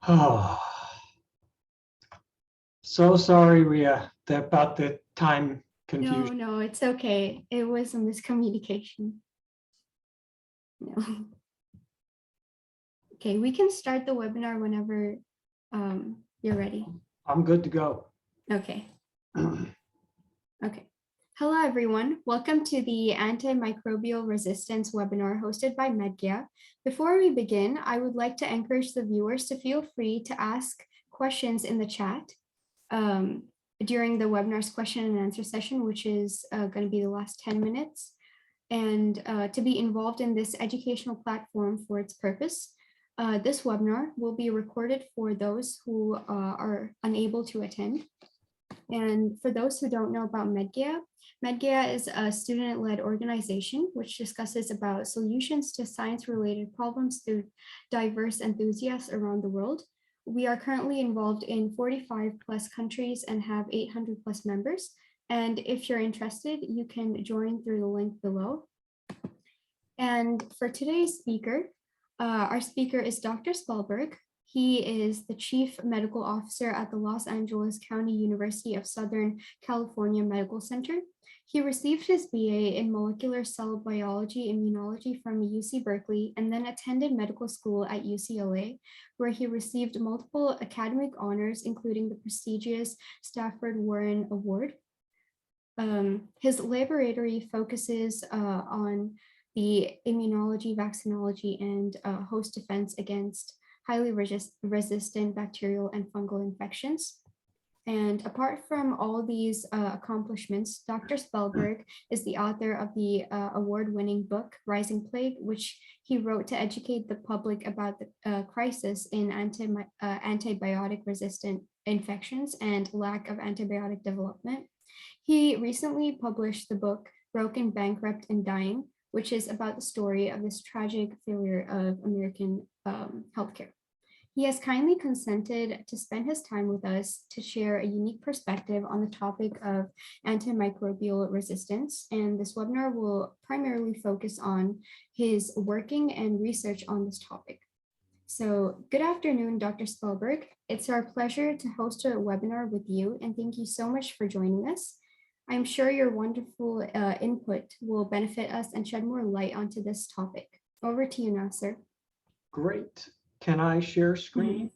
Oh, so sorry, Ria, about the time confusion. No, it's okay. It was a miscommunication. No. Okay, we can start the webinar whenever you're ready. I'm good to go. Okay. Okay. Hello, everyone. Welcome to the Antimicrobial Resistance webinar hosted by Medgeia. Before we begin, I would like to encourage the viewers to feel free to ask questions in the chat during the webinar's question and answer session, which is going to be the last 10 minutes, and to be involved in this educational platform for its purpose. This webinar will be recorded for those who are unable to attend. And for those who don't know about Medgeia, Medgeia is a student-led organization which discusses about solutions to science-related problems through diverse enthusiasts around the world. We are currently involved in 45 plus countries and have 800 plus members. And if you're interested, you can join through the link below. And for today's speaker, our speaker is Dr. Spellberg. He is the Chief Medical Officer at the Los Angeles County University of Southern California Medical Center. He received his BA in molecular cell biology immunology from UC Berkeley and then attended medical school at UCLA, where he received multiple academic honors, including the prestigious Stafford Warren Award. His laboratory focuses on the immunology, vaccinology, and host defense against highly resistant bacterial and fungal infections. And apart from all these accomplishments, Dr. Spellberg is the author of the award-winning book, Rising Plague, which he wrote to educate the public about the crisis in antibiotic-resistant infections and lack of antibiotic development. He recently published the book, Broken, Bankrupt, and Dying, which is about the story of this tragic failure of American healthcare. He has kindly consented to spend his time with us to share a unique perspective on the topic of antimicrobial resistance, and this webinar will primarily focus on his working and research on this topic. So good afternoon, Dr. Spellberg. It's our pleasure to host a webinar with you, and thank you so much for joining us. I'm sure your wonderful input will benefit us and shed more light onto this topic. Over to you now, sir. Great. Can I share screen?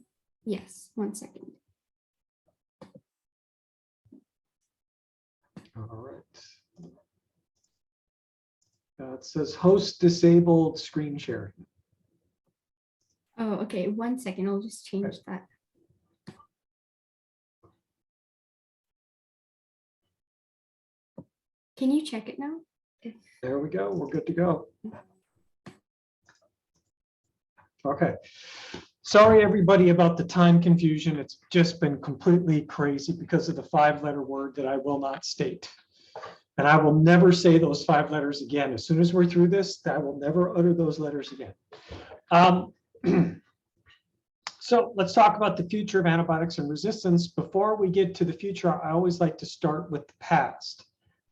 Yes, 1 second. All right. It says host disabled screen sharing. Oh, okay. 1 second. I'll just change that. Can you check it now? There we go. We're good to go. Okay. Sorry, everybody, about the time confusion. It's just been completely crazy because of the 5-letter word that I will not state. And I will never say those 5 letters again. As soon as we're through this, I will never utter those letters again. So let's talk about the future of antibiotics and resistance. Before we get to the future, I always like to start with the past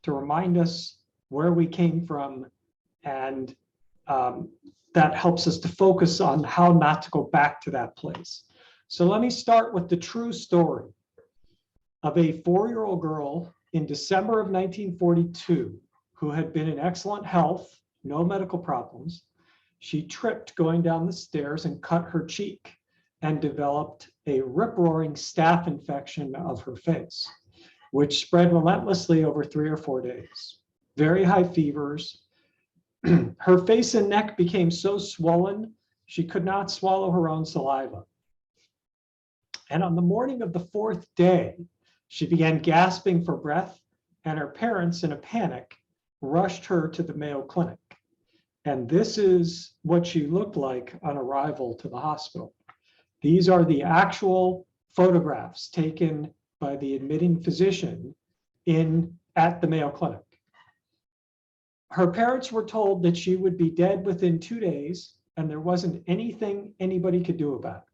to remind us where we came from, and that helps us to focus on how not to go back to that place. So let me start with the true story of a 4-year-old girl in December of 1942 who had been in excellent health, no medical problems. She tripped going down the stairs and cut her cheek and developed a rip-roaring staph infection of her face, which spread relentlessly over 3 or 4 days. Very high fevers. Her face and neck became so swollen, she could not swallow her own saliva. And on the morning of the 4th day, she began gasping for breath, and her parents, in a panic, rushed her to the Mayo Clinic. And this is what she looked like on arrival to the hospital. These are the actual photographs taken by the admitting physician at the Mayo Clinic. Her parents were told that she would be dead within 2 days, and there wasn't anything anybody could do about it.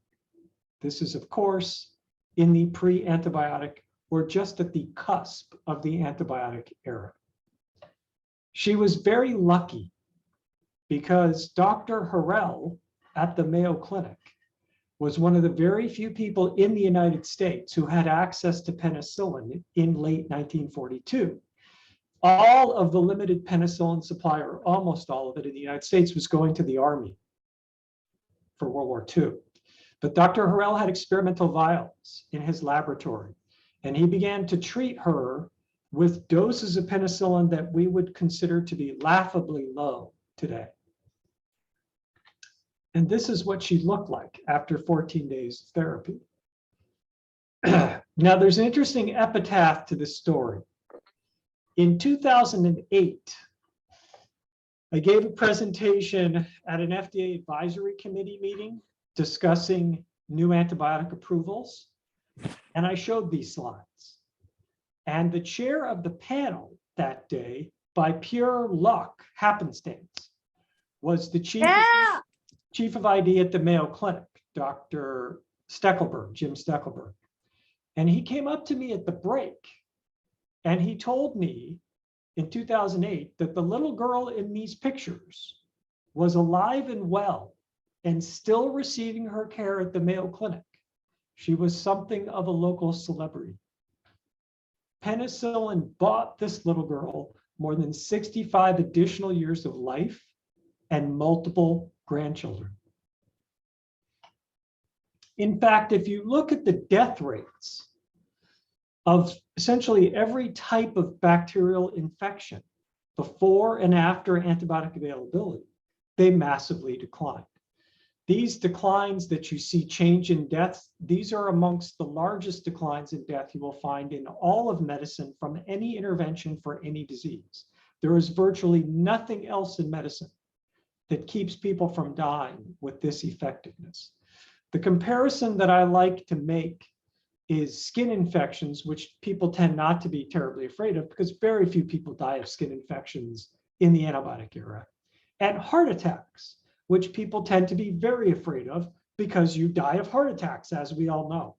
This is, of course, in the pre-antibiotic or just at the cusp of the antibiotic era. She was very lucky because Dr. Harrell at the Mayo Clinic was one of the very few people in the United States who had access to penicillin in late 1942. All of the limited penicillin supply, or almost all of it in the United States, was going to the Army for World War II. But Dr. Harrell had experimental vials in his laboratory, and he began to treat her with doses of penicillin that we would consider to be laughably low today. And this is what she looked like after 14 days of therapy. Now, there's an interesting epitaph to this story. In 2008, I gave a presentation at an FDA advisory committee meeting discussing new antibiotic approvals, and I showed these slides. And the chair of the panel that day, by pure luck, happenstance, was the chief of ID at the Mayo Clinic, Dr. Steckelberg, Jim Steckelberg. And he came up to me at the break and he told me in 2008 that the little girl in these pictures was alive and well and still receiving her care at the Mayo Clinic. She was something of a local celebrity. Penicillin bought this little girl more than 65 additional years of life and multiple grandchildren. In fact, if you look at the death rates of essentially every type of bacterial infection before and after antibiotic availability, they massively declined. These declines that you see change in deaths, these are amongst the largest declines in death you will find in all of medicine from any intervention for any disease. There is virtually nothing else in medicine that keeps people from dying with this effectiveness. The comparison that I like to make is skin infections, which people tend not to be terribly afraid of because very few people die of skin infections in the antibiotic era, and heart attacks, which people tend to be very afraid of because you die of heart attacks, as we all know.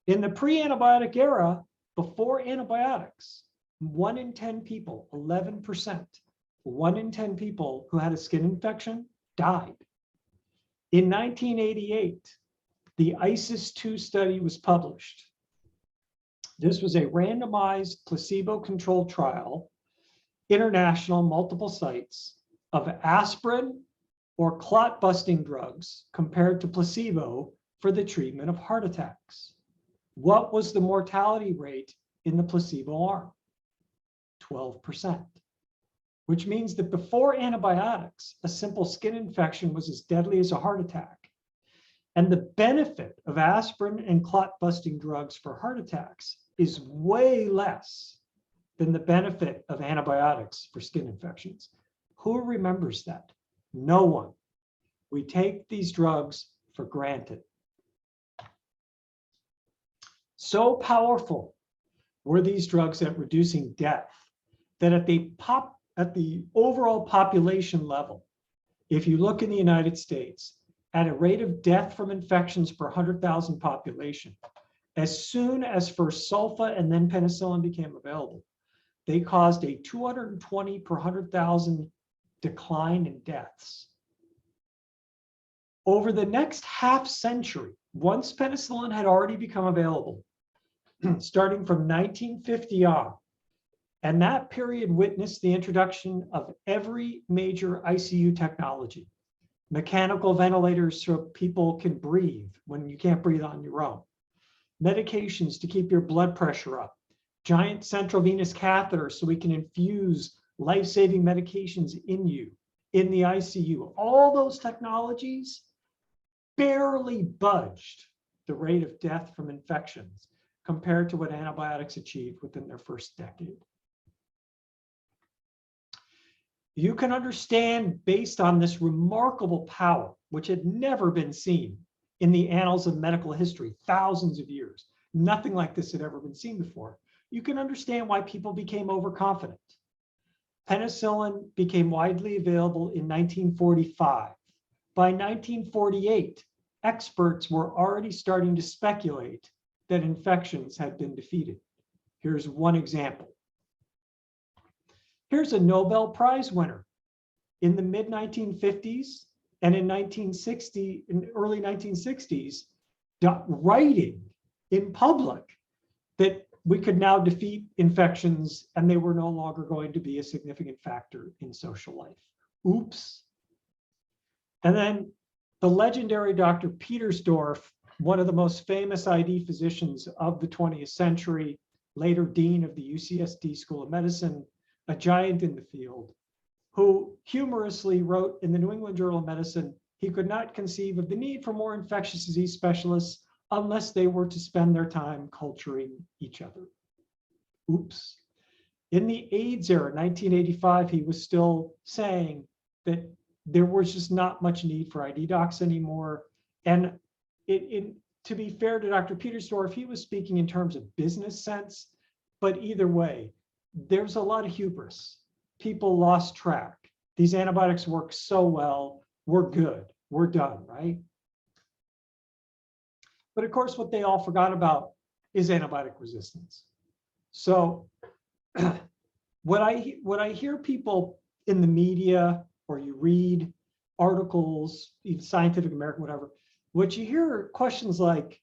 In the pre-antibiotic era, before antibiotics, 1 in 10 people, 11%, 1 in 10 people who had a skin infection died. In 1988, the ISIS-2 study was published. This was a randomized placebo-controlled trial, international, multiple sites, of aspirin or clot-busting drugs compared to placebo for the treatment of heart attacks. What was the mortality rate in the placebo arm? 12%, which means that before antibiotics, a simple skin infection was as deadly as a heart attack. And the benefit of aspirin and clot-busting drugs for heart attacks is way less than the benefit of antibiotics for skin infections. Who remembers that? No one. We take these drugs for granted. So powerful were these drugs at reducing death that at the overall population level, if you look in the United States, at a rate of death from infections per 100,000 population, as soon as first sulfa and then penicillin became available, they caused a 220 per 100,000 decline in deaths. Over the next half century, once penicillin had already become available, starting from 1950 on, and that period witnessed the introduction of every major ICU technology. Mechanical ventilators so people can breathe when you can't breathe on your own. Medications to keep your blood pressure up. Giant central venous catheters so we can infuse life-saving medications in you, in the ICU. All those technologies barely budged the rate of death from infections compared to what antibiotics achieved within their first decade. You can understand, based on this remarkable power, which had never been seen in the annals of medical history, thousands of years, nothing like this had ever been seen before. You can understand why people became overconfident. Penicillin became widely available in 1945. By 1948, experts were already starting to speculate that infections had been defeated. Here's one example. Here's a Nobel Prize winner in the mid-1950s And in early 1960s, writing in public that we could now defeat infections and they were no longer going to be a significant factor in social life. Oops. And then the legendary Dr. Petersdorf, one of the most famous ID physicians of the 20th century, later dean of the UCSD School of Medicine, a giant in the field, who humorously wrote in the New England Journal of Medicine, he could not conceive of the need for more infectious disease specialists unless they were to spend their time culturing each other. Oops. In the AIDS era, 1985, he was still saying that there was just not much need for ID docs anymore. And to be fair to Dr. Petersdorf, he was speaking in terms of business sense, but either way, there's a lot of hubris. People lost track. These antibiotics work so well, we're good, we're done, right? But of course, what they all forgot about is antibiotic resistance. So what I hear people in the media, or you read articles, even Scientific American, whatever, what you hear are questions like,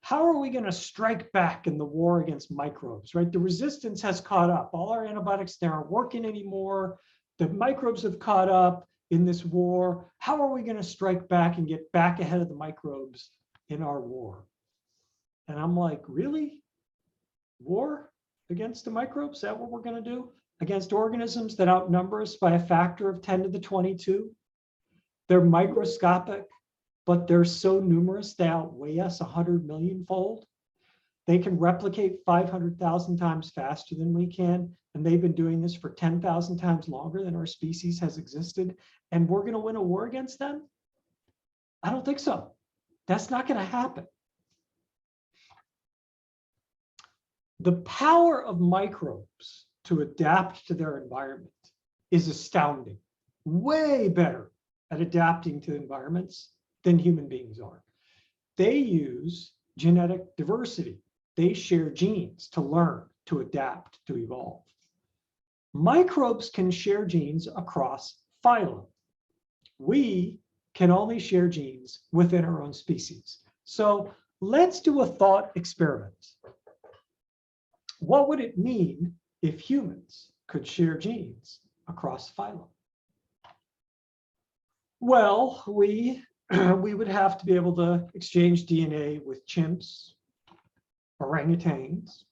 how are we going to strike back in the war against microbes, right? The resistance has caught up. All our antibiotics, they aren't working anymore. The microbes have caught up in this war. How are we going to strike back and get back ahead of the microbes in our war? And I'm like, really? War against the microbes? Is that what we're going to do? Against organisms that outnumber us by a factor of 10 to the 22? They're microscopic, but they're so numerous, they outweigh us 100 million fold. They can replicate 500,000 times faster than we can, and they've been doing this for 10,000 times longer than our species has existed, and we're going to win a war against them? I don't think so. That's not going to happen. The power of microbes to adapt to their environment is astounding. Way better at adapting to environments than human beings are. They use genetic diversity. They share genes to learn, to adapt, to evolve. Microbes can share genes across phyla. We can only share genes within our own species. So let's do a thought experiment. What would it mean if humans could share genes across phyla? Well, we would have to be able to exchange DNA with chimps, orangutans,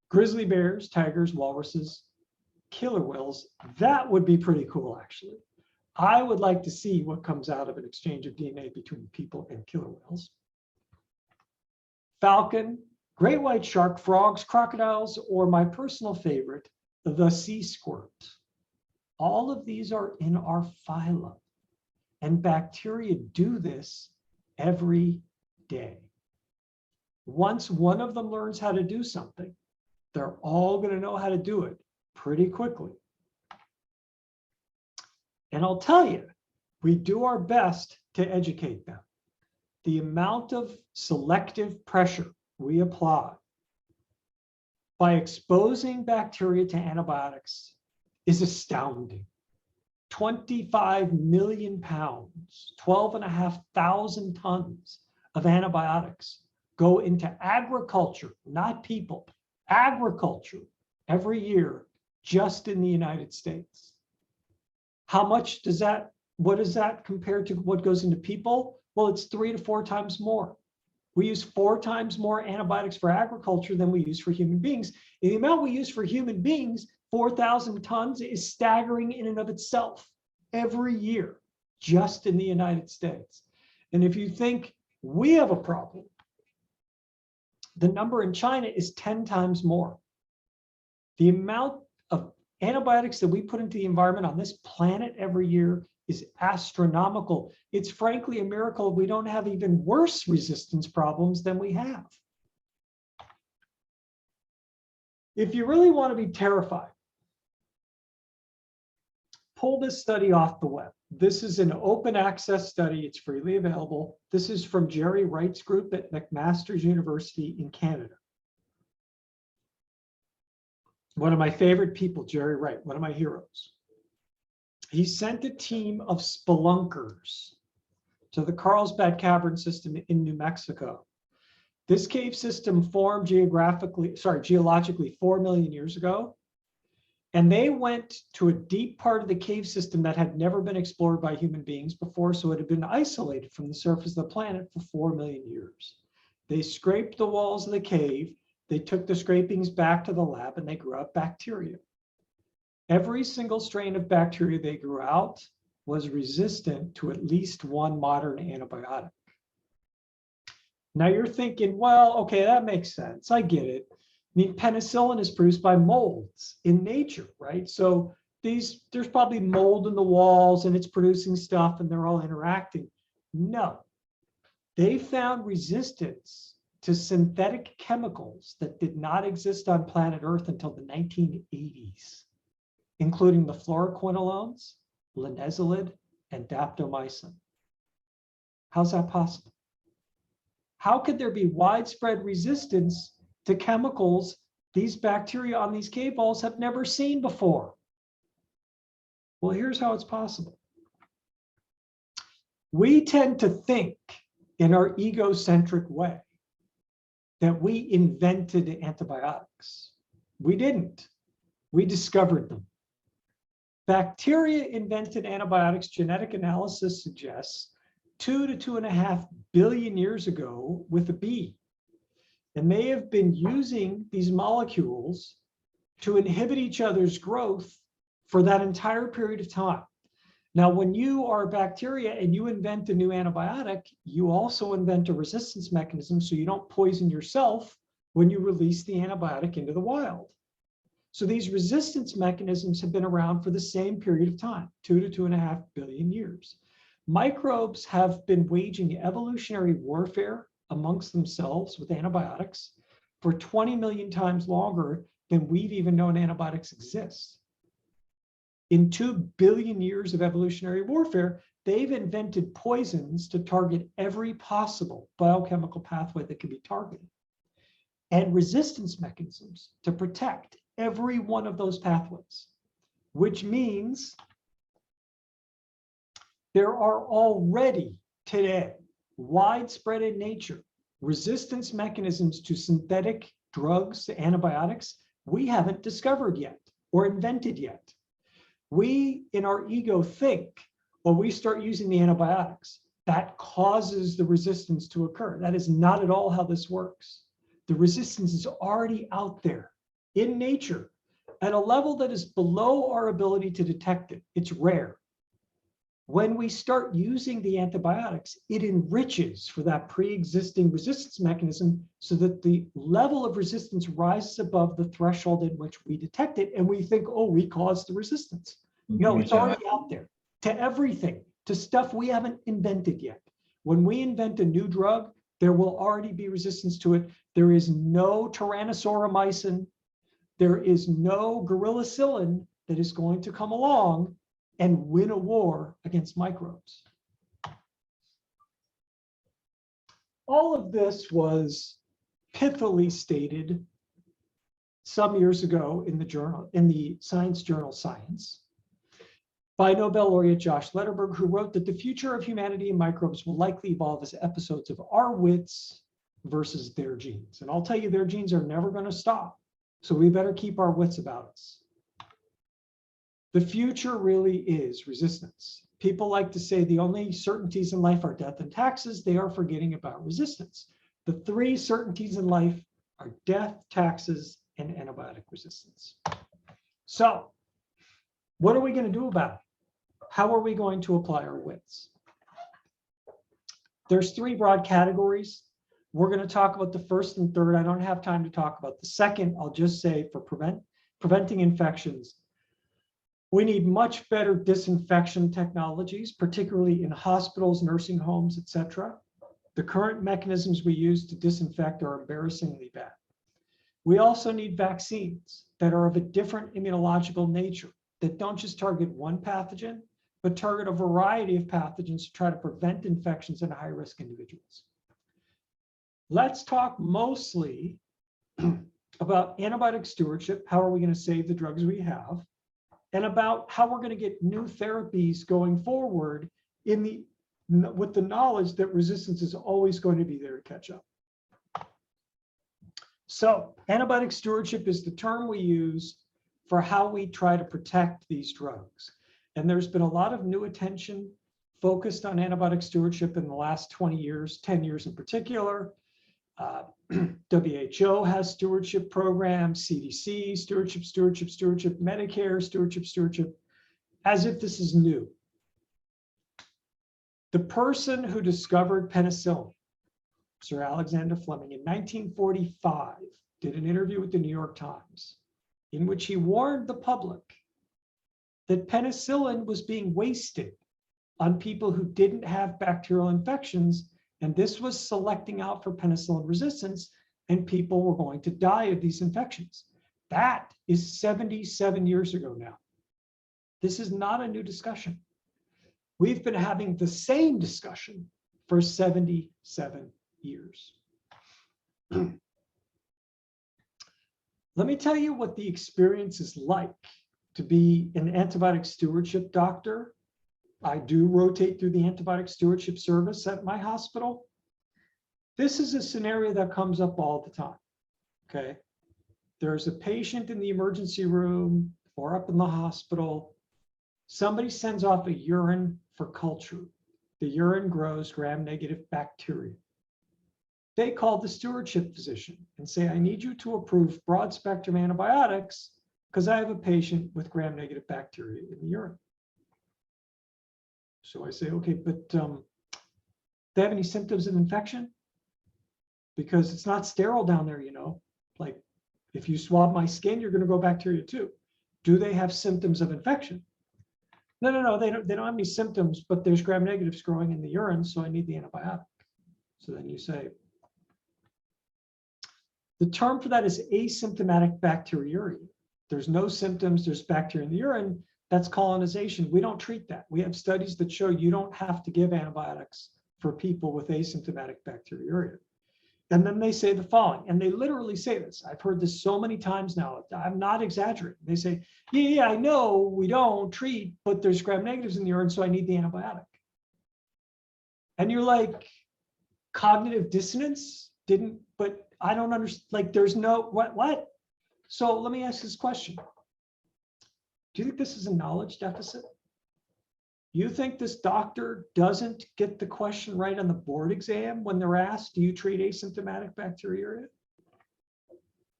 grizzly bears, tigers, walruses, killer whales. That would be pretty cool, actually. I would like to see what comes out of an exchange of DNA between people and killer whales. Falcon, great white shark, frogs, crocodiles, or my personal favorite, the sea squirt. All of these are in our phyla. And bacteria do this every day. Once one of them learns how to do something, they're all going to know how to do it pretty quickly. And I'll tell you, we do our best to educate them. The amount of selective pressure we apply by exposing bacteria to antibiotics is astounding. 25 million pounds, 12,500 tons of antibiotics go into agriculture, not people, agriculture every year just in the United States. How much does that, what is that compared to what goes into people? Well, it's 3 to 4 times more. We use 4 times more antibiotics for agriculture than we use for human beings. And the amount we use for human beings, 4,000 tons, is staggering in and of itself every year, just in the United States. And if you think we have a problem, the number in China is 10 times more. The amount of antibiotics that we put into the environment on this planet every year is astronomical. It's frankly a miracle we don't have even worse resistance problems than we have. If you really want to be terrified, pull this study off the web. This is an open access study. It's freely available. This is from Jerry Wright's group at McMaster's University in Canada. One of my favorite people, Jerry Wright, one of my heroes. he sent a team of spelunkers to the Carlsbad Cavern system in New Mexico. This cave system formed geologically 4 million years ago. And they went to a deep part of the cave system that had never been explored by human beings before, so it had been isolated from the surface of the planet for 4 million years. They scraped the walls of the cave, they took the scrapings back to the lab, and they grew out bacteria. Every single strain of bacteria they grew out was resistant to at least one modern antibiotic. Now you're thinking, well, okay, that makes sense. I get it. I mean, penicillin is produced by molds in nature, right? So there's probably mold in the walls and it's producing stuff and they're all interacting. No, they found resistance to synthetic chemicals that did not exist on planet Earth until the 1980s, including the fluoroquinolones, linezolid, and daptomycin. How's that possible? How could there be widespread resistance to chemicals these bacteria on these cave walls have never seen before? Well, here's how it's possible. We tend to think in our egocentric way that we invented antibiotics. We didn't. We discovered them. Bacteria invented antibiotics. Genetic analysis suggests 2 to 2.5 billion years ago with a bee. And they have been using these molecules to inhibit each other's growth for that entire period of time. Now, when you are a bacteria and you invent a new antibiotic, you also invent a resistance mechanism so you don't poison yourself when you release the antibiotic into the wild. So these resistance mechanisms have been around for the same period of time, 2 to 2.5 billion years. Microbes have been waging evolutionary warfare amongst themselves with antibiotics for 20 million times longer than we've even known antibiotics exist. In 2 billion years of evolutionary warfare, they've invented poisons to target every possible biochemical pathway that can be targeted, and resistance mechanisms to protect every one of those pathways, which means there are already today, widespread in nature, resistance mechanisms to synthetic drugs, to antibiotics, we haven't discovered yet or invented yet. We, in our ego, think when we start using the antibiotics, that causes the resistance to occur. That is not at all how this works. The resistance is already out there in nature at a level that is below our ability to detect it. It's rare. When we start using the antibiotics, it enriches for that pre-existing resistance mechanism so that the level of resistance rises above the threshold in which we detect it, and we think, oh, we caused the resistance. No, it's already out there to everything, to stuff we haven't invented yet. When we invent a new drug, there will already be resistance to it. There is no tyrannosauromycin, there is no gorillacillin that is going to come along and win a war against microbes. All of this was pithily stated some years ago in the science journal Science by Nobel laureate Josh Lederberg, who wrote that the future of humanity and microbes will likely evolve as episodes of our wits versus their genes. And I'll tell you, their genes are never going to stop. So we better keep our wits about us. The future really is resistance. People like to say the only certainties in life are death and taxes. They are forgetting about resistance. The 3 certainties in life are death, taxes, and antibiotic resistance. So what are we going to do about it? How are we going to apply our wits? There's 3 broad categories. We're going to talk about the first and third. I don't have time to talk about the second. I'll just say for preventing infections, we need much better disinfection technologies, particularly in hospitals, nursing homes, etc. The current mechanisms we use to disinfect are embarrassingly bad. We also need vaccines that are of a different immunological nature, that don't just target one pathogen, but target a variety of pathogens to try to prevent infections in high-risk individuals. Let's talk mostly about antibiotic stewardship. How are we going to save the drugs we have? and about how we're going to get new therapies going forward with the knowledge that resistance is always going to be there to catch up. So antibiotic stewardship is the term we use for how we try to protect these drugs. And there's been a lot of new attention focused on antibiotic stewardship in the last 20 years, 10 years in particular. WHO has stewardship programs, CDC, stewardship, Medicare, stewardship, as if this is new. The person who discovered penicillin, Sir Alexander Fleming, in 1945, did an interview with the New York Times in which he warned the public that penicillin was being wasted on people who didn't have bacterial infections, and this was selecting out for penicillin resistance, and people were going to die of these infections. That is 77 years ago now. This is not a new discussion. We've been having the same discussion for 77 years. Let me tell you what the experience is like to be an antibiotic stewardship doctor. I do rotate through the antibiotic stewardship service at my hospital. This is a scenario that comes up all the time, okay? There's a patient in the emergency room or up in the hospital. Somebody sends off a urine for culture. The urine grows gram-negative bacteria. They call the stewardship physician and say, I need you to approve broad-spectrum antibiotics because I have a patient with gram-negative bacteria in the urine. So I say, okay, but they have any symptoms of infection? Because it's not sterile down there, you know. Like if you swab my skin, you're going to grow bacteria too. Do they have symptoms of infection? No, they don't have any symptoms, but there's gram-negatives growing in the urine, so I need the antibiotic. So then you say, the term for that is asymptomatic bacteriuria. There's no symptoms, there's bacteria in the urine. That's colonization. We don't treat that. We have studies that show you don't have to give antibiotics for people with asymptomatic bacteriuria. And then they say the following, and they literally say this. I've heard this so many times now. I'm not exaggerating. They say, yeah, I know we don't treat, but there's gram-negatives in the urine, so I need the antibiotic. And you're like, cognitive dissonance? But I don't understand. Like, there's no, what? So let me ask this question. Do you think this is a knowledge deficit? You think this doctor doesn't get the question right on the board exam when they're asked, do you treat asymptomatic bacteriuria?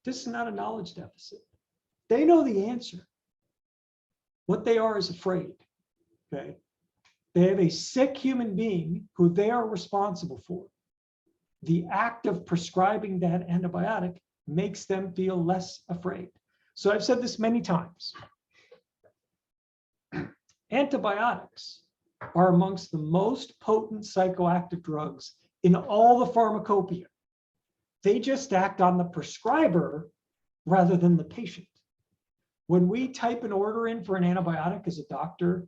This is not a knowledge deficit. They know the answer. What they are is afraid, okay? They have a sick human being who they are responsible for. The act of prescribing that antibiotic makes them feel less afraid. So I've said this many times. Antibiotics are amongst the most potent psychoactive drugs in all the pharmacopoeia. They just act on the prescriber rather than the patient. When we type an order in for an antibiotic as a doctor,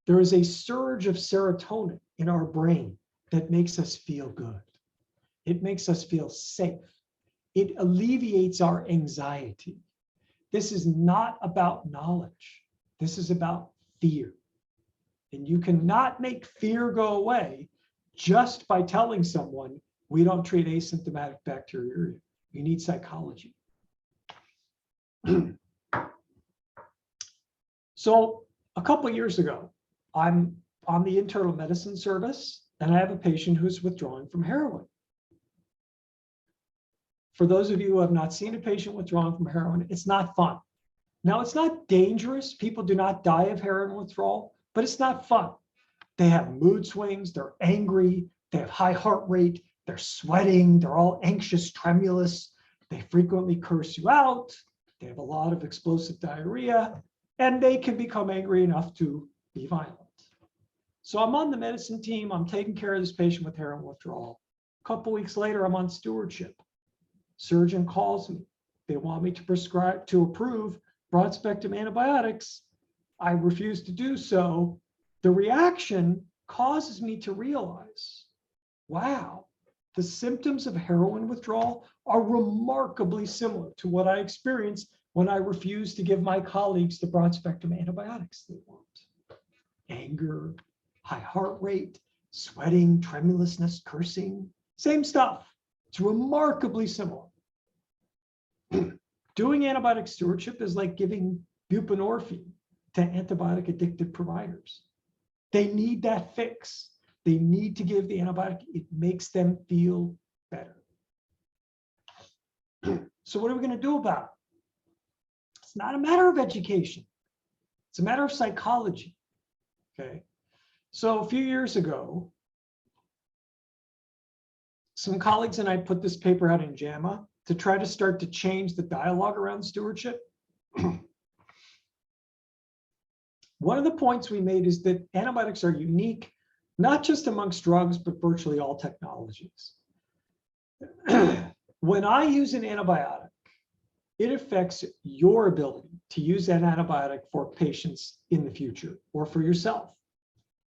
there is a surge of serotonin in our brain that makes us feel good. It makes us feel safe. It alleviates our anxiety. This is not about knowledge. This is about fear. And you cannot make fear go away just by telling someone we don't treat asymptomatic bacteriuria. You need psychology. So a couple of years ago, I'm on the internal medicine service, and I have a patient who's withdrawing from heroin. For those of you who have not seen a patient withdrawing from heroin, it's not fun. Now, it's not dangerous. People do not die of heroin withdrawal, but it's not fun. They have mood swings, they're angry, they have high heart rate, they're sweating, they're all anxious, tremulous, they frequently curse you out, they have a lot of explosive diarrhea, and they can become angry enough to be violent. So I'm on the medicine team, I'm taking care of this patient with heroin withdrawal. A couple weeks later, I'm on stewardship. Surgeon calls me. They want me to approve broad-spectrum antibiotics. I refuse to do so. The reaction causes me to realize, wow, the symptoms of heroin withdrawal are remarkably similar to what I experienced when I refuse to give my colleagues the broad spectrum antibiotics they want. Anger, high heart rate, sweating, tremulousness, cursing, same stuff. It's remarkably similar. Doing antibiotic stewardship is like giving buprenorphine to antibiotic addicted providers. They need that fix. They need to give the antibiotic. It makes them feel better. So what are we going to do about it? It's not a matter of education. It's a matter of psychology. Okay. So a few years ago, some colleagues and I put this paper out in JAMA to try to start to change the dialogue around stewardship. One of the points we made is that antibiotics are unique, not just amongst drugs, but virtually all technologies. When I use an antibiotic, it affects your ability to use an antibiotic for patients in the future or for yourself.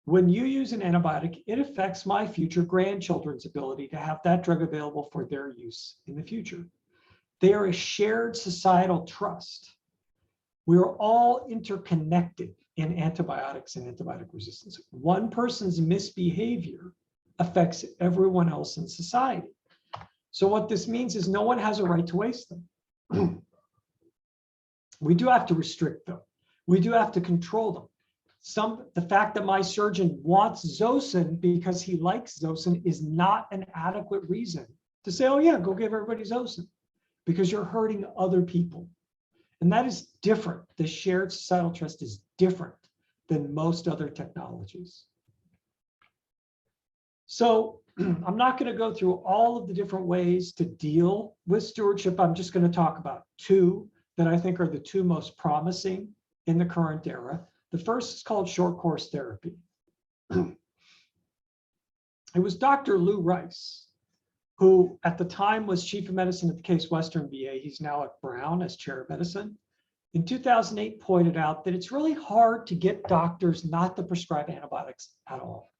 When you use an antibiotic, it affects my future grandchildren's ability to have that drug available for their use in the future. They are a shared societal trust. We're all interconnected in antibiotics and antibiotic resistance. One person's misbehavior affects everyone else in society. So what this means is no one has a right to waste them. We do have to restrict them. We do have to control them. The fact that my surgeon wants Zosyn because he likes Zosyn is not an adequate reason to say, oh yeah, go give everybody Zosyn, because you're hurting other people. And that is different. The shared societal trust is different than most other technologies. So I'm not going to go through all of the different ways to deal with stewardship. I'm just going to talk about two that I think are the two most promising in the current era. The first is called short course therapy. It was Dr. Lou Rice, who at the time was chief of medicine at the Case Western VA. He's now at Brown as chair of medicine. In 2008, pointed out that it's really hard to get doctors not to prescribe antibiotics at all.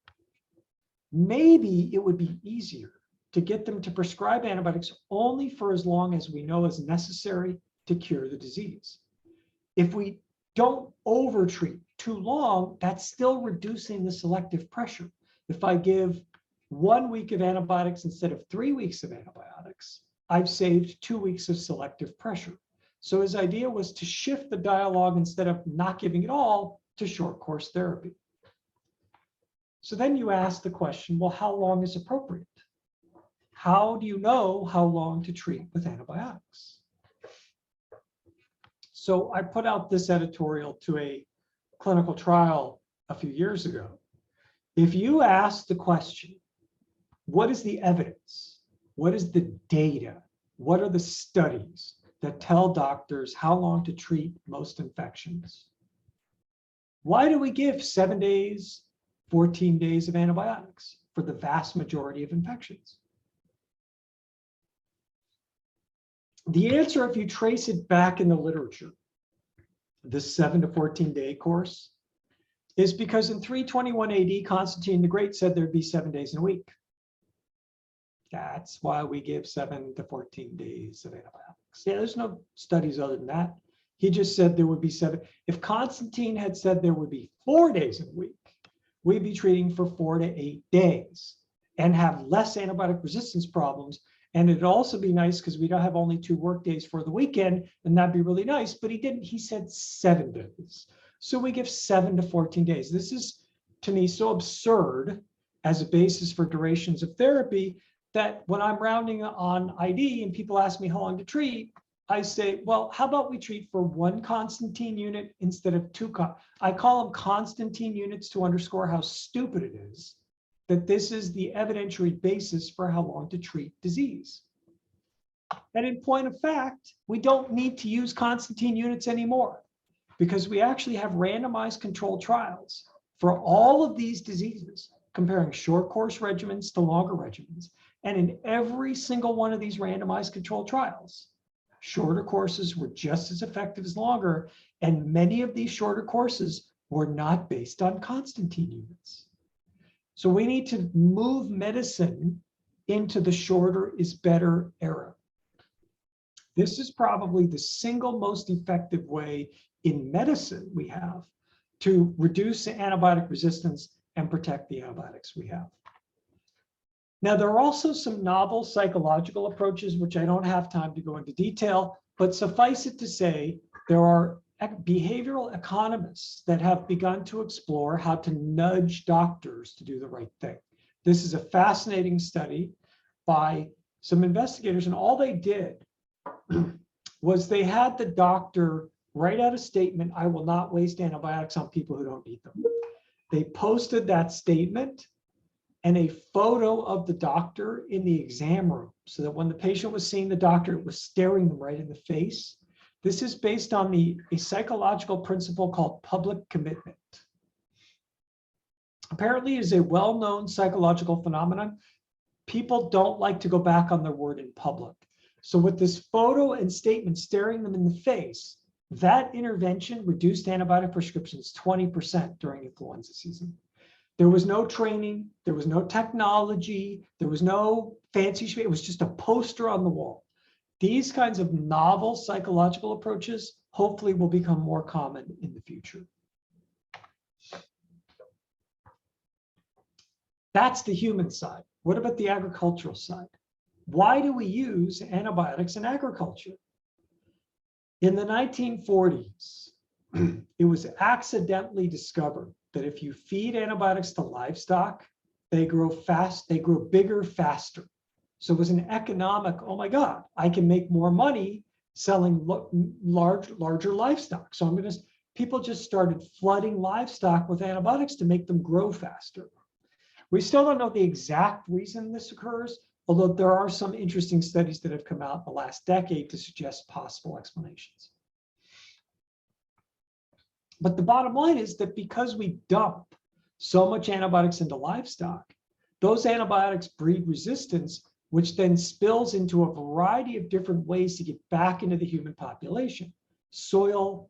Maybe it would be easier to get them to prescribe antibiotics only for as long as we know is necessary to cure the disease. If we don't overtreat too long, that's still reducing the selective pressure. If I give 1 week of antibiotics instead of 3 weeks of antibiotics, I've saved 2 weeks of selective pressure. So his idea was to shift the dialogue instead of not giving it all to short course therapy. So then you ask the question, well, how long is appropriate? How do you know how long to treat with antibiotics? So I put out this editorial to a clinical trial a few years ago. If you ask the question, what is the evidence? What is the data? What are the studies that tell doctors how long to treat most infections? Why do we give 7 days, 14 days of antibiotics for the vast majority of infections? The answer, if you trace it back in the literature, this 7 to 14 day course, is because in 321 AD, Constantine the Great said there'd be 7 days in a week. That's why we give 7 to 14 days of antibiotics. Yeah, there's no studies other than that. He just said there would be 7. If Constantine had said there would be 4 days in a week, we'd be treating for 4 to 8 days and have less antibiotic resistance problems. And it'd also be nice because we don't have only 2 work days for the weekend, and that'd be really nice, but he didn't. He said 7 days. So we give 7 to 14 days. This is, to me, so absurd as a basis for durations of therapy that when I'm rounding on ID and people ask me how long to treat, I say, well, how about we treat for 1 Constantine unit instead of 2? I call them Constantine units to underscore how stupid it is that this is the evidentiary basis for how long to treat disease. And in point of fact, we don't need to use Constantine units anymore because we actually have randomized controlled trials for all of these diseases, comparing short course regimens to longer regimens. And in every single one of these randomized controlled trials, shorter courses were just as effective as longer, and many of these shorter courses were not based on Constantine units. So we need to move medicine into the shorter is better era. This is probably the single most effective way in medicine we have to reduce antibiotic resistance and protect the antibiotics we have. Now, there are also some novel psychological approaches, which I don't have time to go into detail, but suffice it to say, there are behavioral economists that have begun to explore how to nudge doctors to do the right thing. This is a fascinating study by some investigators, and all they did was they had the doctor write out a statement, "I will not waste antibiotics on people who don't need them." They posted that statement and a photo of the doctor in the exam room so that when the patient was seeing the doctor, it was staring them right in the face. This is based on a psychological principle called public commitment. Apparently, it is a well-known psychological phenomenon. People don't like to go back on their word in public. So with this photo and statement staring them in the face, that intervention reduced antibiotic prescriptions 20% during influenza season. There was no training, there was no technology, there was no fancy shit. It was just a poster on the wall. These kinds of novel psychological approaches hopefully will become more common in the future. That's the human side. What about the agricultural side? Why do we use antibiotics in agriculture? In the 1940s, it was accidentally discovered that if you feed antibiotics to livestock, they grow fast, they grow bigger faster. So it was an economic, oh my God, I can make more money selling larger livestock. So people just started flooding livestock with antibiotics to make them grow faster. We still don't know the exact reason this occurs, although there are some interesting studies that have come out in the last decade to suggest possible explanations. But the bottom line is that because we dump so much antibiotics into livestock, those antibiotics breed resistance, which then spills into a variety of different ways to get back into the human population. Soil,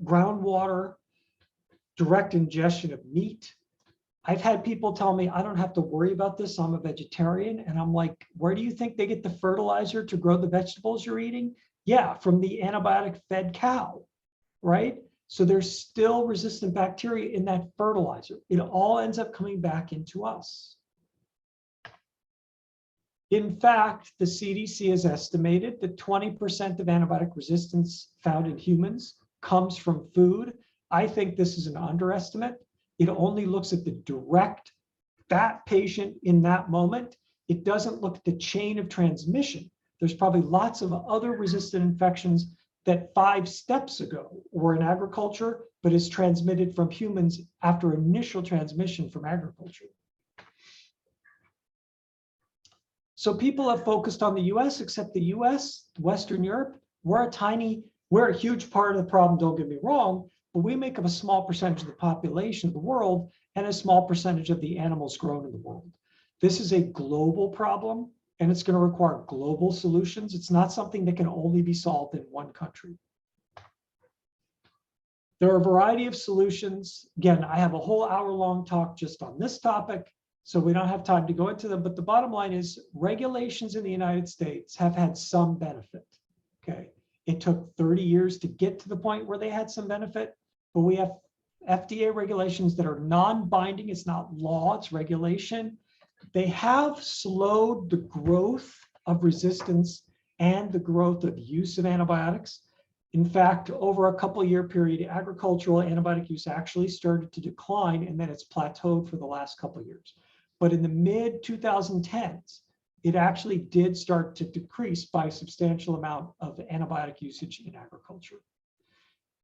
groundwater, direct ingestion of meat. I've had people tell me, I don't have to worry about this, I'm a vegetarian. And I'm like, where do you think they get the fertilizer to grow the vegetables you're eating? Yeah, from the antibiotic-fed cow, right? So there's still resistant bacteria in that fertilizer. It all ends up coming back into us. In fact, the CDC has estimated that 20% of antibiotic resistance found in humans comes from food. I think this is an underestimate. It only looks at the direct that patient in that moment. It doesn't look at the chain of transmission. There's probably lots of other resistant infections that 5 steps ago were in agriculture, but is transmitted from humans after initial transmission from agriculture. So people have focused on the US, except the US, Western Europe, we're a huge part of the problem, don't get me wrong, but we make up a small percentage of the population of the world and a small percentage of the animals grown in the world. This is a global problem, and it's going to require global solutions. It's not something that can only be solved in one country. There are a variety of solutions. Again, I have a whole hour-long talk just on this topic, so we don't have time to go into them. But the bottom line is regulations in the United States have had some benefit. Okay, it took 30 years to get to the point where they had some benefit, but we have FDA regulations that are non-binding. It's not law, it's regulation. They have slowed the growth of resistance and the growth of use of antibiotics. In fact, over a couple-year period, agricultural antibiotic use actually started to decline, and then it's plateaued for the last couple of years. But in the mid-2010s, it actually did start to decrease by a substantial amount of antibiotic usage in agriculture.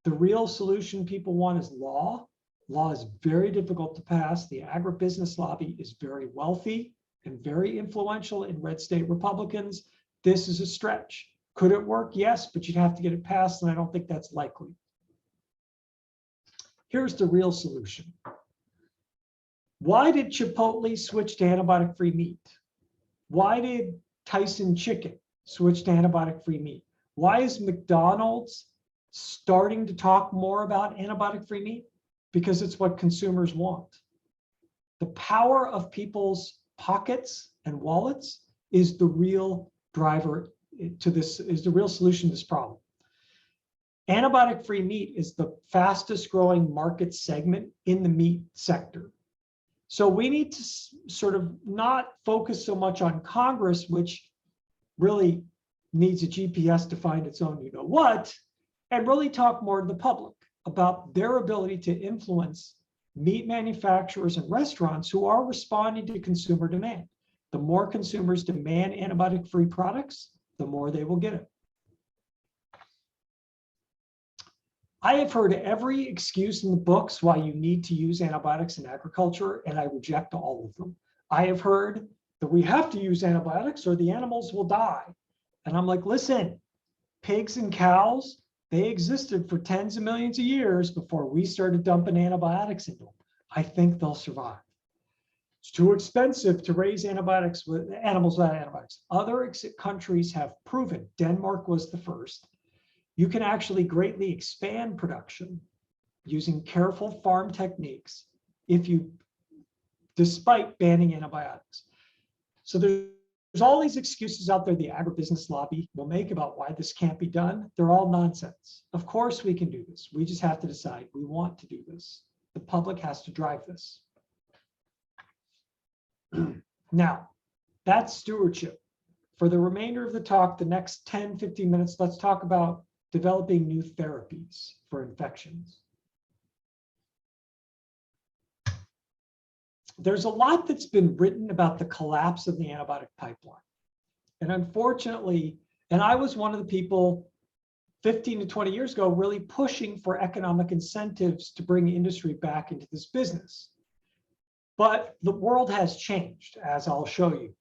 The real solution people want is law. Law is very difficult to pass. The agribusiness lobby is very wealthy and very influential in red state Republicans. This is a stretch. Could it work? Yes, but you'd have to get it passed, and I don't think that's likely. Here's the real solution. Why did Chipotle switch to antibiotic-free meat? Why did Tyson Chicken switch to antibiotic-free meat? Why is McDonald's starting to talk more about antibiotic-free meat? Because it's what consumers want. The power of people's pockets and wallets is the real driver to this, is the real solution to this problem. Antibiotic-free meat is the fastest growing market segment in the meat sector. So we need to sort of not focus so much on Congress, which really needs a GPS to find its own you-know-what, and really talk more to the public about their ability to influence meat manufacturers and restaurants who are responding to consumer demand. The more consumers demand antibiotic-free products, the more they will get it. I have heard every excuse in the books why you need to use antibiotics in agriculture, and I reject all of them. I have heard that we have to use antibiotics or the animals will die. And I'm like, listen, pigs and cows, they existed for tens of millions of years before we started dumping antibiotics into them. I think they'll survive. It's too expensive to raise antibiotics with animals without antibiotics. Other countries have proven, Denmark was the first, you can actually greatly expand production using careful farm techniques despite banning antibiotics. So there's all these excuses out there the agribusiness lobby will make about why this can't be done. They're all nonsense. Of course we can do this. We just have to decide we want to do this. The public has to drive this. Now, that's stewardship. For the remainder of the talk, the next 10, 15 minutes, let's talk about developing new therapies for infections. There's a lot that's been written about the collapse of the antibiotic pipeline. And unfortunately, and I was one of the people 15 to 20 years ago really pushing for economic incentives to bring industry back into this business. But the world has changed, as I'll show you.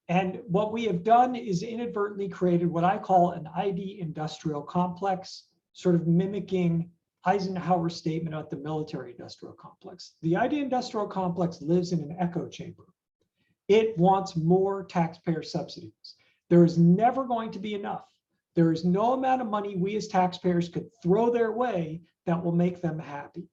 And what we have done is inadvertently created what I call an ID industrial complex, sort of mimicking Eisenhower's statement about the military industrial complex. The ID industrial complex lives in an echo chamber. It wants more taxpayer subsidies. There is never going to be enough. There is no amount of money we as taxpayers could throw their way that will make them happy.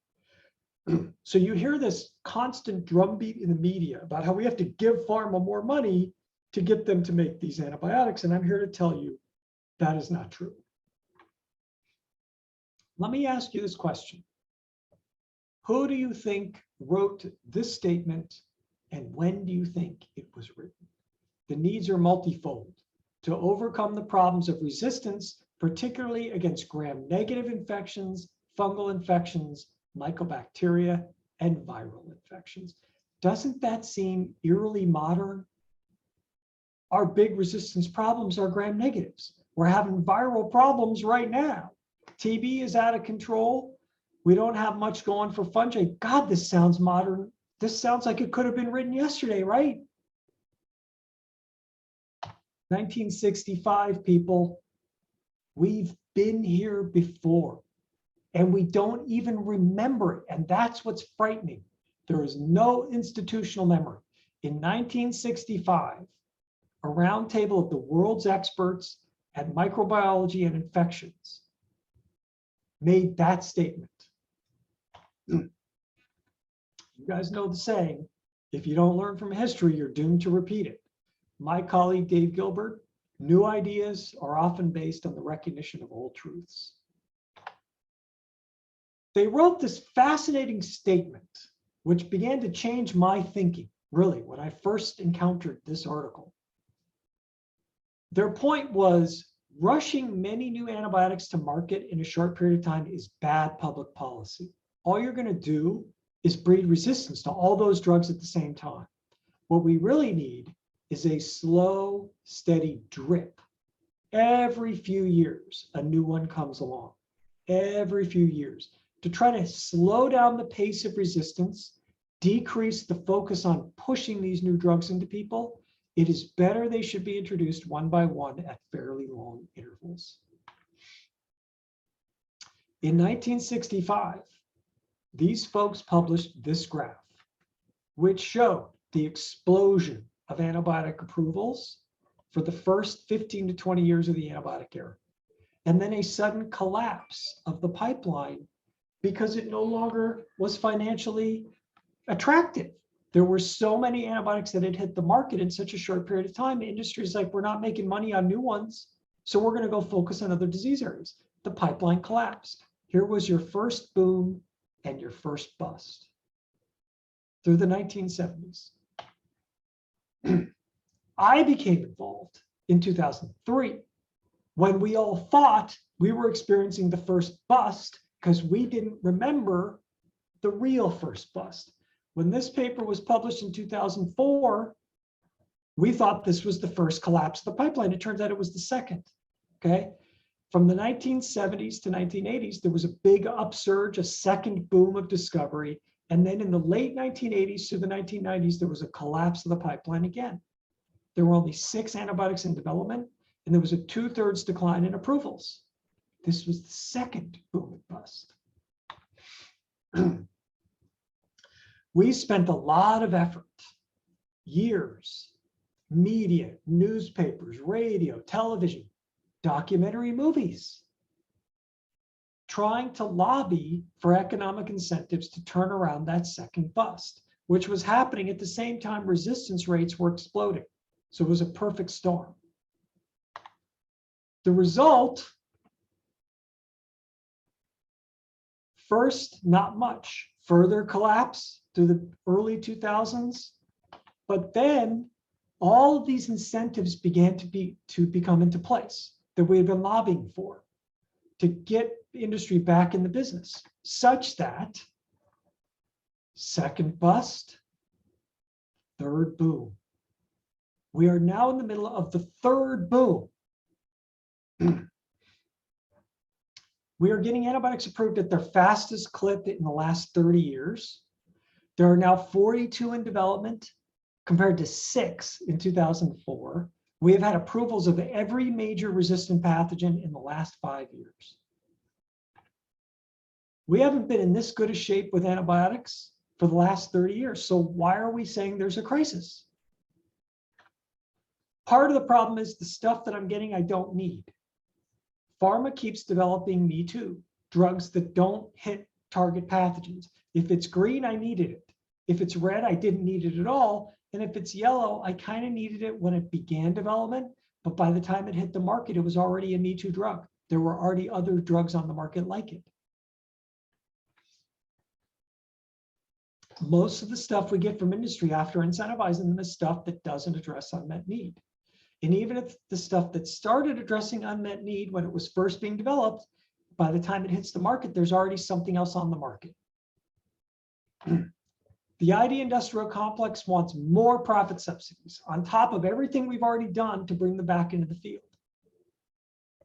So you hear this constant drumbeat in the media about how we have to give pharma more money to get them to make these antibiotics. And I'm here to tell you that is not true. Let me ask you this question. Who do you think wrote this statement and when do you think it was written? The needs are multifold to overcome the problems of resistance, particularly against gram-negative infections, fungal infections, mycobacteria, and viral infections. Doesn't that seem eerily modern? Our big resistance problems are gram-negatives. We're having viral problems right now. TB is out of control. We don't have much going for fungi. God, this sounds modern. This sounds like it could have been written yesterday, right? 1965, people. We've been here before, and we don't even remember it. And that's what's frightening. There is no institutional memory. In 1965, a roundtable of the world's experts at microbiology and infections made that statement. You guys know the saying, if you don't learn from history, you're doomed to repeat it. My colleague, Dave Gilbert, new ideas are often based on the recognition of old truths. They wrote this fascinating statement, which began to change my thinking, really, when I first encountered this article. Their point was, rushing many new antibiotics to market in a short period of time is bad public policy. All you're going to do is breed resistance to all those drugs at the same time. What we really need is a slow, steady drip. Every few years, a new one comes along. Every few years, to try to slow down the pace of resistance, decrease the focus on pushing these new drugs into people. It is better they should be introduced one by one at fairly long intervals. In 1965, these folks published this graph, which showed the explosion of antibiotic approvals for the first 15 to 20 years of the antibiotic era, and then a sudden collapse of the pipeline because it no longer was financially attractive. There were so many antibiotics that had hit the market in such a short period of time. Industry's like, we're not making money on new ones, so we're going to go focus on other disease areas. The pipeline collapsed. Here was your first boom and your first bust through the 1970s. I became involved in 2003 when we all thought we were experiencing the first bust because we didn't remember the real first bust. When this paper was published in 2004, we thought this was the first collapse of the pipeline. It turns out it was the second, okay? From the 1970s to 1980s, there was a big upsurge, a second boom of discovery. And then in the late 1980s to the 1990s, there was a collapse of the pipeline again. There were only 6 antibiotics in development, and there was a 2/3 decline in approvals. This was the second boom and bust. We spent a lot of effort, years, media, newspapers, radio, television, documentary movies, trying to lobby for economic incentives to turn around that second bust, which was happening at the same time resistance rates were exploding. So it was a perfect storm. The result, first, not much. Further collapse through the early 2000s, but then all of these incentives began to become into place that we had been lobbying for to get industry back in the business, such that second bust, third boom. We are now in the middle of the third boom. We are getting antibiotics approved at their fastest clip in the last 30 years. There are now 42 in development compared to 6 in 2004. We have had approvals of every major resistant pathogen in the last 5 years. We haven't been in this good a shape with antibiotics for the last 30 years. So why are we saying there's a crisis? Part of the problem is the stuff that I'm getting I don't need. Pharma keeps developing me too, drugs that don't hit target pathogens. If it's green, I needed it. If it's red, I didn't need it at all. And if it's yellow, I kind of needed it when it began development, but by the time it hit the market, it was already a Me Too drug. There were already other drugs on the market like it. Most of the stuff we get from industry after incentivizing them is stuff that doesn't address unmet need. And even if the stuff that started addressing unmet need when it was first being developed, by the time it hits the market, there's already something else on the market. The ID industrial complex wants more profit subsidies on top of everything we've already done to bring them back into the field.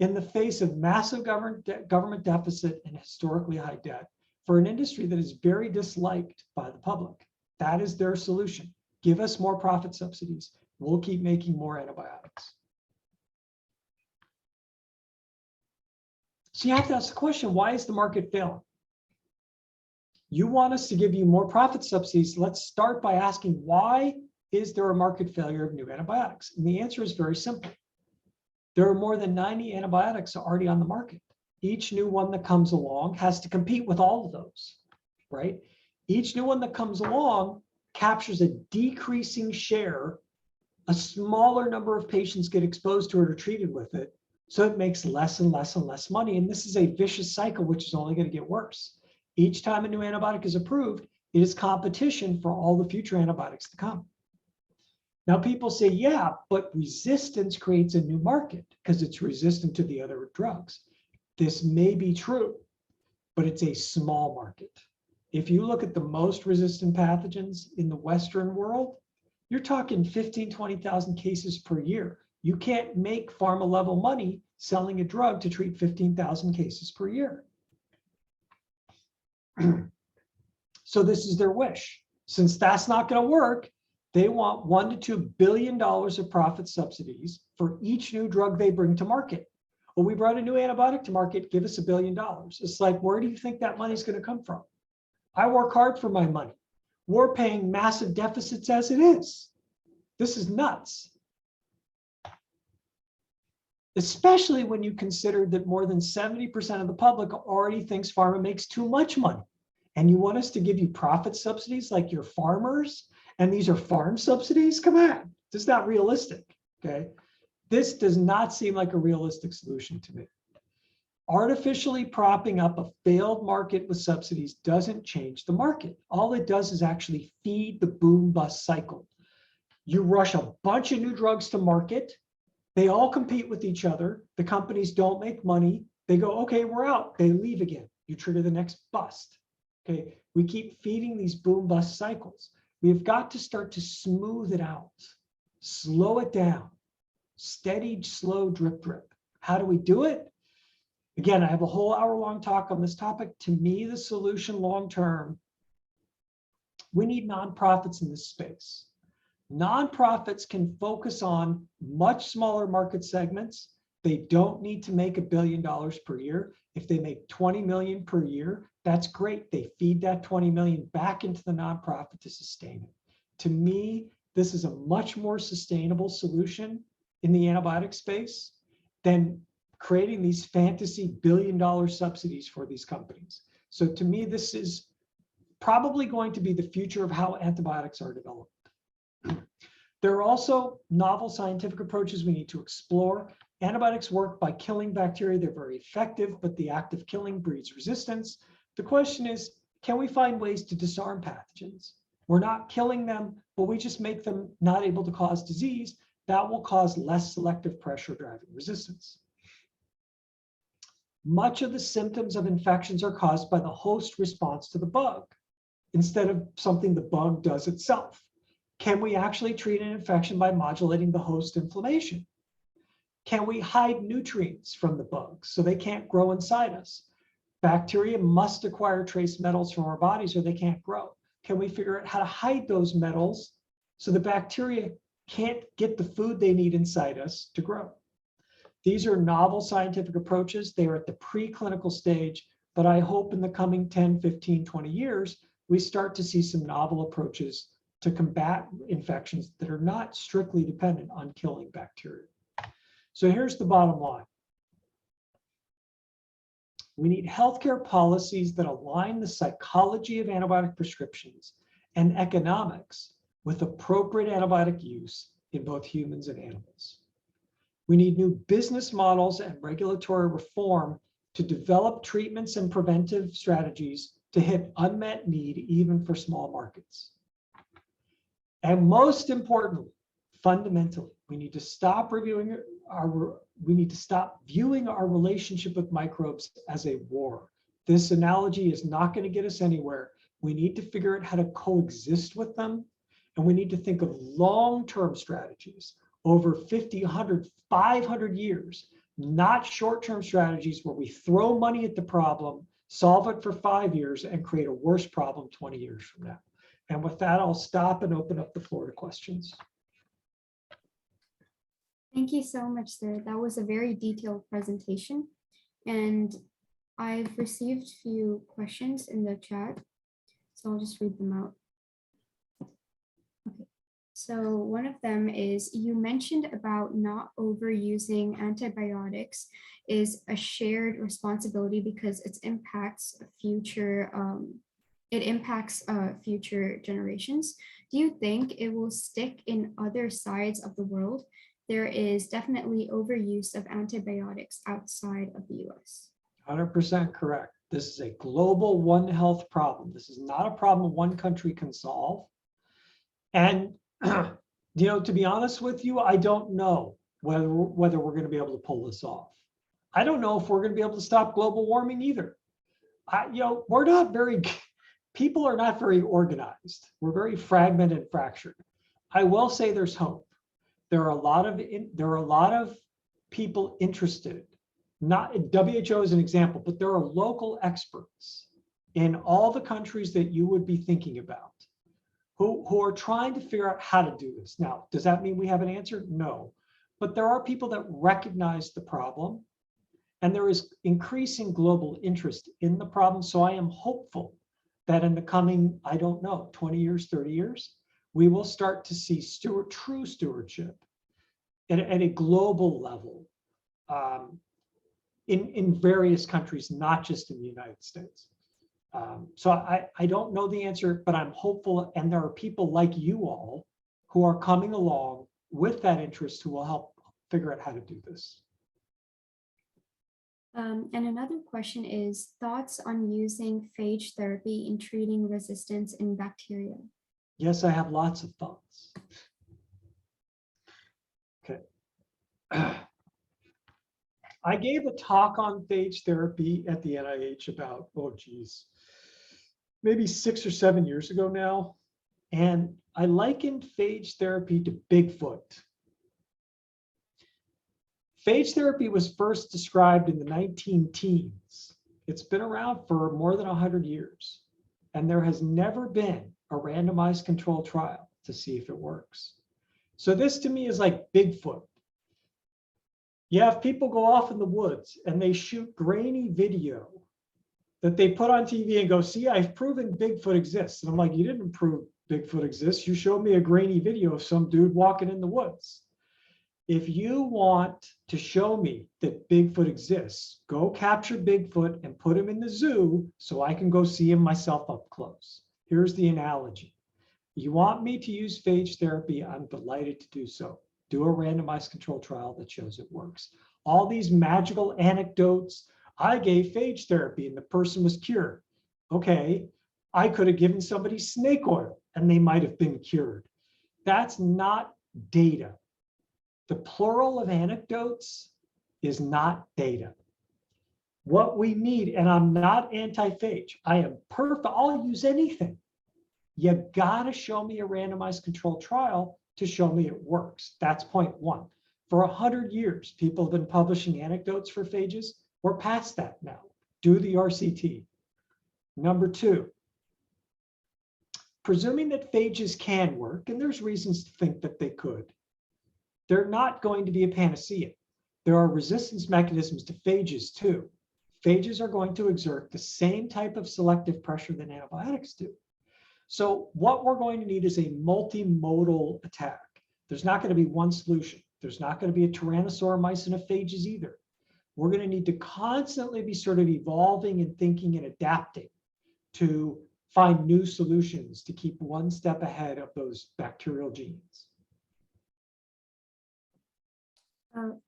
In the face of massive government deficit and historically high debt for an industry that is very disliked by the public, that is their solution. Give us more profit subsidies. We'll keep making more antibiotics. So you have to ask the question, why is the market failing? You want us to give you more profit subsidies. Let's start by asking, why is there a market failure of new antibiotics? And the answer is very simple. There are more than 90 antibiotics already on the market. Each new one that comes along has to compete with all of those, right? Each new one that comes along captures a decreasing share. A smaller number of patients get exposed to it or treated with it, so it makes less and less and less money. And this is a vicious cycle, which is only going to get worse. Each time a new antibiotic is approved, it is competition for all the future antibiotics to come. Now people say, yeah, but resistance creates a new market because it's resistant to the other drugs. This may be true, but it's a small market. If you look at the most resistant pathogens in the Western world, you're talking 15, 20,000 cases per year. You can't make pharma level money selling a drug to treat 15,000 cases per year. So this is their wish. Since that's not going to work, they want $1 to $2 billion of profit subsidies for each new drug they bring to market. Well, we brought a new antibiotic to market, give us $1 billion. It's like, where do you think that money's going to come from? I work hard for my money. We're paying massive deficits as it is. This is nuts. Especially when you consider that more than 70% of the public already thinks pharma makes too much money. And you want us to give you profit subsidies like your farmers And these are farm subsidies? Come on, this is not realistic, okay? This does not seem like a realistic solution to me. Artificially propping up a failed market with subsidies doesn't change the market. All it does is actually feed the boom bust cycle. You rush a bunch of new drugs to market. They all compete with each other. The companies don't make money. They go, okay, we're out. They leave again. You trigger the next bust. Okay, we keep feeding these boom bust cycles. We've got to start to smooth it out, slow it down, steady, slow drip, drip. How do we do it? Again, I have a whole hour-long talk on this topic. To me, the solution long-term, we need nonprofits in this space. Nonprofits can focus on much smaller market segments. They don't need to make $1 billion per year. If they make 20 million per year, that's great. They feed that 20 million back into the nonprofit to sustain it. To me, this is a much more sustainable solution in the antibiotic space than creating these fantasy $1 billion subsidies for these companies. So to me, this is probably going to be the future of how antibiotics are developed. There are also novel scientific approaches we need to explore. Antibiotics work by killing bacteria. They're very effective, but the act of killing breeds resistance. The question is, can we find ways to disarm pathogens? We're not killing them, but we just make them not able to cause disease. That will cause less selective pressure driving resistance. Much of the symptoms of infections are caused by the host response to the bug instead of something the bug does itself. Can we actually treat an infection by modulating the host inflammation? Can we hide nutrients from the bugs so they can't grow inside us? Bacteria must acquire trace metals from our bodies or they can't grow. Can we figure out how to hide those metals so the bacteria can't get the food they need inside us to grow? These are novel scientific approaches. They are at the preclinical stage, but I hope in the coming 10, 15, 20 years, we start to see some novel approaches to combat infections that are not strictly dependent on killing bacteria. So here's the bottom line. We need healthcare policies that align the psychology of antibiotic prescriptions and economics with appropriate antibiotic use in both humans and animals. We need new business models and regulatory reform to develop treatments and preventive strategies to hit unmet need even for small markets. And most importantly, fundamentally, we need to stop viewing our relationship with microbes as a war. This analogy is not going to get us anywhere. We need to figure out how to coexist with them, and we need to think of long-term strategies over 50, 100, 500 years, not short-term strategies where we throw money at the problem, solve it for 5 years, and create a worse problem 20 years from now. And with that, I'll stop and open up the floor to questions. Thank you so much, sir. That was a very detailed presentation. And I've received a few questions in the chat, so I'll just read them out. Okay. So one of them is, you mentioned about not overusing antibiotics is a shared responsibility because it impacts future generations. Do you think it will stick in other sides of the world? There is definitely overuse of antibiotics outside of the US. 100% correct. This is a global One Health problem. This is not a problem one country can solve. And to be honest with you, I don't know whether we're going to be able to pull this off. I don't know if we're going to be able to stop global warming either. We're not very, people are not very organized. We're very fragmented and fractured. I will say there's hope. There are a lot of people interested. Not WHO is an example, but there are local experts in all the countries that you would be thinking about who are trying to figure out how to do this. Now, does that mean we have an answer? No, but there are people that recognize the problem, and there is increasing global interest in the problem. So I am hopeful that in the coming, 20 years, 30 years, we will start to see true stewardship at a global level in various countries, not just in the United States. So I don't know the answer, but I'm hopeful. And there are people like you all who are coming along with that interest who will help figure out how to do this. And another question is thoughts on using phage therapy in treating resistance in bacteria. Yes, I have lots of thoughts. Okay. I gave a talk on phage therapy at the NIH about, oh geez, maybe 6 or 7 years ago now. And I likened phage therapy to Bigfoot. Phage therapy was first described in the 19-teens. It's been around for more than 100 years. And there has never been a randomized controlled trial to see if it works. So this to me is like Bigfoot. You have people go off in the woods and they shoot grainy video that they put on TV and go, see, I've proven Bigfoot exists. And I'm like, you didn't prove Bigfoot exists. You showed me a grainy video of some dude walking in the woods. If you want to show me that Bigfoot exists, go capture Bigfoot and put him in the zoo so I can go see him myself up close. Here's the analogy. You want me to use phage therapy? I'm delighted to do so. Do a randomized control trial that shows it works. All these magical anecdotes, I gave phage therapy and the person was cured. Okay, I could have given somebody snake oil and they might have been cured. That's not data. The plural of anecdotes is not data. What we need, and I'm not anti-phage, I am perfect, I'll use anything. You gotta show me a randomized controlled trial to show me it works. That's point one. For 100 years, people have been publishing anecdotes for phages. We're past that now. Do the RCT. Number two, presuming that phages can work, and there's reasons to think that they could, they're not going to be a panacea. There are resistance mechanisms to phages too. Phages are going to exert the same type of selective pressure that antibiotics do. So what we're going to need is a multimodal attack. There's not going to be one solution. There's not going to be a tyrannosauromycin of phages either. We're going to need to constantly be sort of evolving and thinking and adapting to find new solutions to keep one step ahead of those bacterial genes.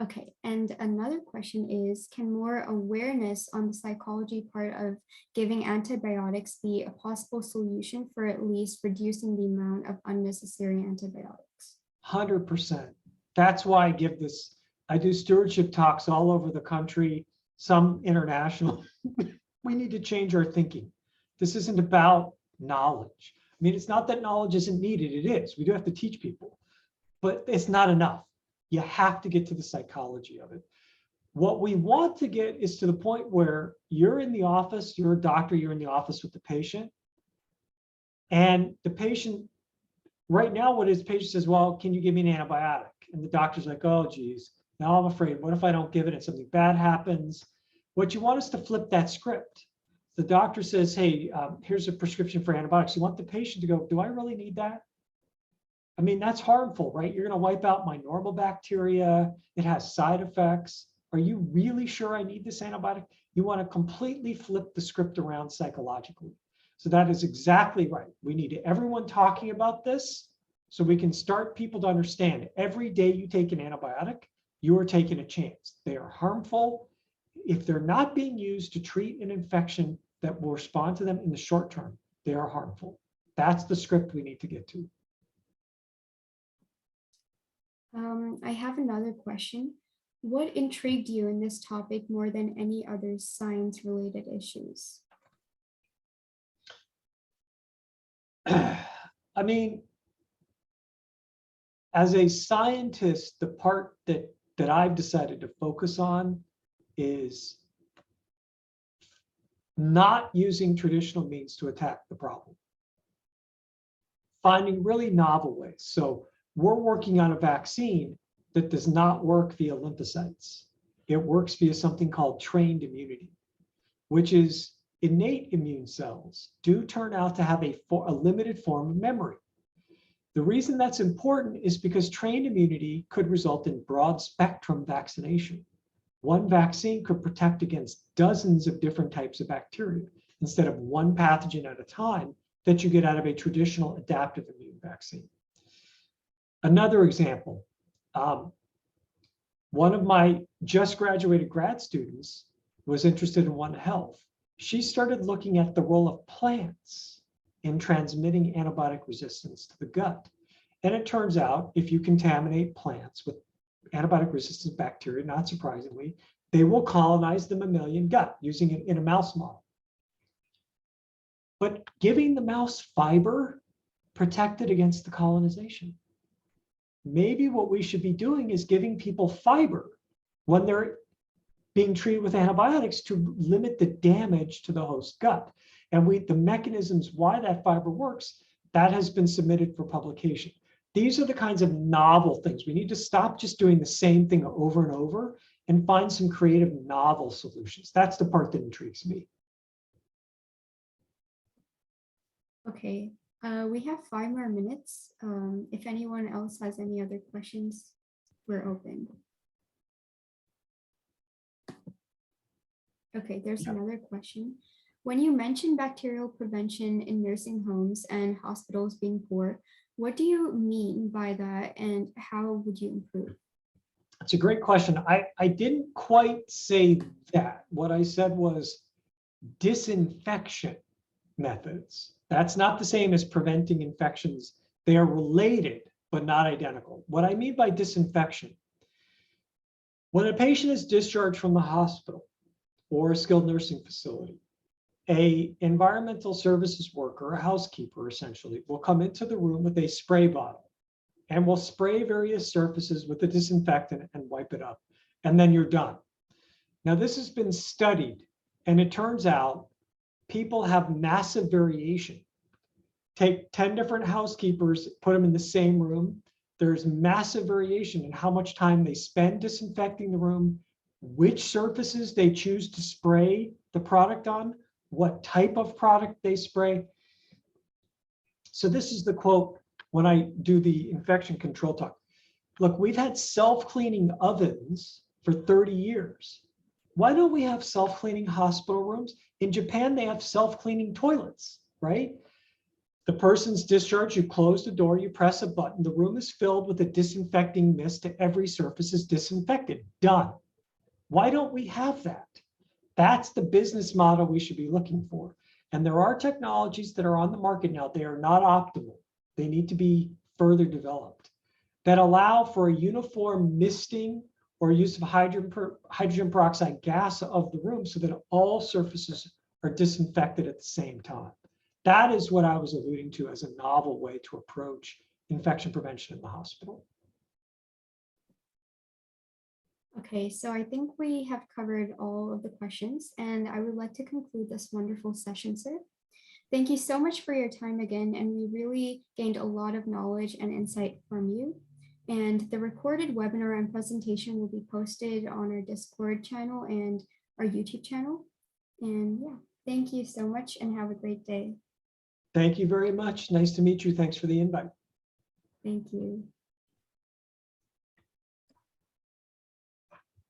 Okay, and another question is, can more awareness on the psychology part of giving antibiotics be a possible solution for at least reducing the amount of unnecessary antibiotics? 100%. That's why I give this, I do stewardship talks all over the country, some international. We need to change our thinking. This isn't about knowledge. I mean, it's not that knowledge isn't needed, it is. We do have to teach people, but it's not enough. You have to get to the psychology of it. What we want to get is to the point where you're in the office, you're a doctor, you're in the office with the patient, and the patient, right now, what his patient says, well, can you give me an antibiotic? And the doctor's like, oh, geez, now I'm afraid. What if I don't give it and something bad happens? What you want is to flip that script. The doctor says, hey, here's a prescription for antibiotics. You want the patient to go, do I really need that? I mean, that's harmful, right? You're going to wipe out my normal bacteria. It has side effects. Are you really sure I need this antibiotic? You want to completely flip the script around psychologically. So that is exactly right. We need everyone talking about this so we can start people to understand every day you take an antibiotic, you are taking a chance. They are harmful. If they're not being used to treat an infection that will respond to them in the short term, they are harmful. That's the script we need to get to. I have another question. What intrigued you in this topic more than any other science-related issues? I mean, as a scientist, the part that I've decided to focus on is not using traditional means to attack the problem. Finding really novel ways. So we're working on a vaccine that does not work via lymphocytes. It works via something called trained immunity, which is innate immune cells do turn out to have a limited form of memory. The reason that's important is because trained immunity could result in broad spectrum vaccination. One vaccine could protect against dozens of different types of bacteria. instead of one pathogen at a time that you get out of a traditional adaptive immune vaccine. Another example, one of my just graduated grad students was interested in One Health. She started looking at the role of plants in transmitting antibiotic resistance to the gut. And it turns out if you contaminate plants with antibiotic resistant bacteria, not surprisingly, they will colonize the mammalian gut using it in a mouse model. But giving the mouse fiber protected against the colonization. Maybe what we should be doing is giving people fiber when they're being treated with antibiotics to limit the damage to the host gut. And the mechanisms why that fiber works, that has been submitted for publication. These are the kinds of novel things. We need to stop just doing the same thing over and over and find some creative novel solutions. That's the part that intrigues me. Okay, we have 5 more minutes. If anyone else has any other questions, we're open. Okay, there's another question. When you mention bacterial prevention in nursing homes and hospitals being poor, what do you mean by that and how would you improve? It's a great question. I didn't quite say that. What I said was disinfection methods. That's not the same as preventing infections. They are related, but not identical. What I mean by disinfection, when a patient is discharged from the hospital or a skilled nursing facility, an environmental services worker, a housekeeper essentially, will come into the room with a spray bottle and will spray various surfaces with the disinfectant and wipe it up. And then you're done. Now, this has been studied, and it turns out people have massive variation. Take 10 different housekeepers, put them in the same room. There's massive variation in how much time they spend disinfecting the room, which surfaces they choose to spray the product on, what type of product they spray. So this is the quote when I do the infection control talk. Look, we've had self-cleaning ovens for 30 years. Why don't we have self-cleaning hospital rooms? In Japan, they have self-cleaning toilets, right? The person's discharged, you close the door, you press a button, the room is filled with a disinfecting mist to every surface is disinfected, done. Why don't we have that? That's the business model we should be looking for. And there are technologies that are on the market now. They are not optimal. They need to be further developed that allow for a uniform misting or use of hydrogen peroxide gas of the room so that all surfaces are disinfected at the same time. That is what I was alluding to as a novel way to approach infection prevention in the hospital. Okay, so I think we have covered all of the questions, and I would like to conclude this wonderful session, sir. Thank you so much for your time again, and we really gained a lot of knowledge and insight from you. And the recorded webinar and presentation will be posted on our Discord channel and our YouTube channel. And yeah, thank you so much and have a great day. Thank you very much. Nice to meet you. Thanks for the invite. Thank you.